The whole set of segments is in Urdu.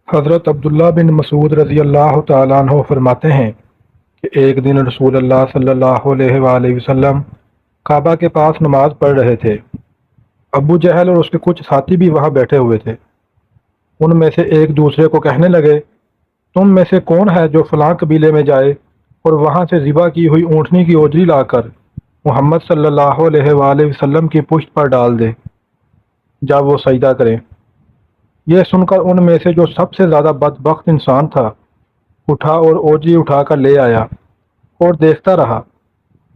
حضرت عبداللہ بن مسعود رضی اللہ تعالیٰ عنہ فرماتے ہیں کہ ایک دن رسول اللہ صلی اللہ علیہ وآلہ وسلم کعبہ کے پاس نماز پڑھ رہے تھے۔ ابو جہل اور اس کے کچھ ساتھی بھی وہاں بیٹھے ہوئے تھے۔ ان میں سے ایک دوسرے کو کہنے لگے، تم میں سے کون ہے جو فلاں قبیلے میں جائے اور وہاں سے ذبح کی ہوئی اونٹنی کی اوجری لا کر محمد صلی اللہ علیہ وآلہ وسلم کی پشت پر ڈال دے جب وہ سجدہ کریں۔ یہ سن کر ان میں سے جو سب سے زیادہ بدبخت انسان تھا اٹھا اور اوجری اٹھا کر لے آیا اور دیکھتا رہا۔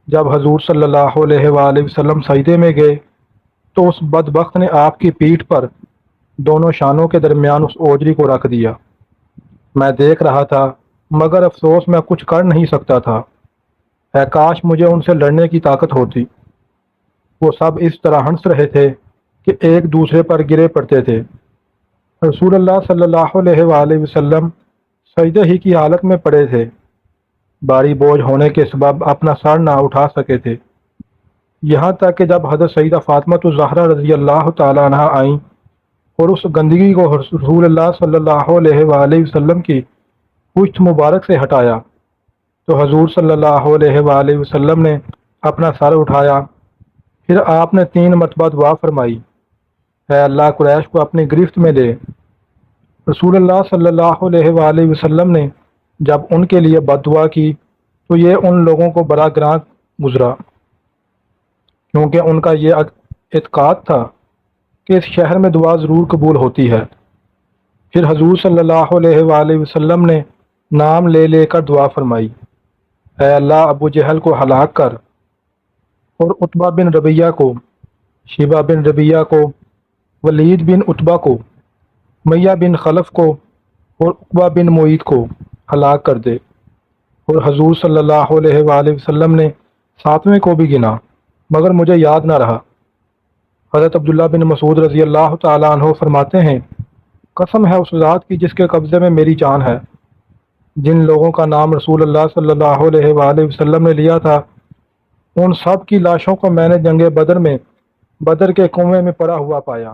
جب حضور صلی اللہ علیہ وآلہ وسلم سجدے میں گئے تو اس بدبخت نے آپ کی پیٹھ پر دونوں شانوں کے درمیان اس اوجری کو رکھ دیا۔ میں دیکھ رہا تھا مگر افسوس میں کچھ کر نہیں سکتا تھا۔ اے کاش مجھے ان سے لڑنے کی طاقت ہوتی۔ وہ سب اس طرح ہنس رہے تھے کہ ایک دوسرے پر گرے پڑتے تھے۔ رسول اللہ صلی اللہ علیہ وآلہ وسلم سجدے ہی کی حالت میں پڑے تھے، بھاری بوجھ ہونے کے سبب اپنا سر نہ اٹھا سکے تھے، یہاں تک کہ جب حضرت سیدہ فاطمہ الزہرا رضی اللہ تعالیٰ عنہا آئیں اور اس گندگی کو رسول اللہ صلی اللہ علیہ وآلہ وسلم کی پشت مبارک سے ہٹایا تو حضور صلی اللہ علیہ وآلہ وسلم نے اپنا سر اٹھایا، پھر آپ نے 3 مرتبہ دعا فرمائی، اے اللہ قریش کو اپنی گرفت میں لے۔ رسول اللہ صلی اللہ علیہ وآلہ وسلم نے جب ان کے لیے بد دعا کی تو یہ ان لوگوں کو بڑا گراں گزرا، کیونکہ ان کا یہ اعتقاد تھا کہ اس شہر میں دعا ضرور قبول ہوتی ہے۔ پھر حضور صلی اللہ علیہ وآلہ وسلم نے نام لے لے کر دعا فرمائی، اے اللہ ابو جہل کو ہلاک کر اور عتبہ بن ربیعہ کو، شیبہ بن ربیعہ کو، ولید بن عتبہ کو، میہ بن خلف کو اور عقبہ بن معیط کو ہلاک کر دے۔ اور حضور صلی اللہ علیہ وآلہ وسلم نے 7ویں کو بھی گنا مگر مجھے یاد نہ رہا۔ حضرت عبداللہ بن مسعود رضی اللہ تعالیٰ عنہ فرماتے ہیں، قسم ہے اس ذات کی جس کے قبضے میں میری جان ہے، جن لوگوں کا نام رسول اللہ صلی اللہ علیہ وآلہ وسلم نے لیا تھا ان سب کی لاشوں کو میں نے جنگ بدر میں بدر کے کنویں میں پڑا ہوا پایا۔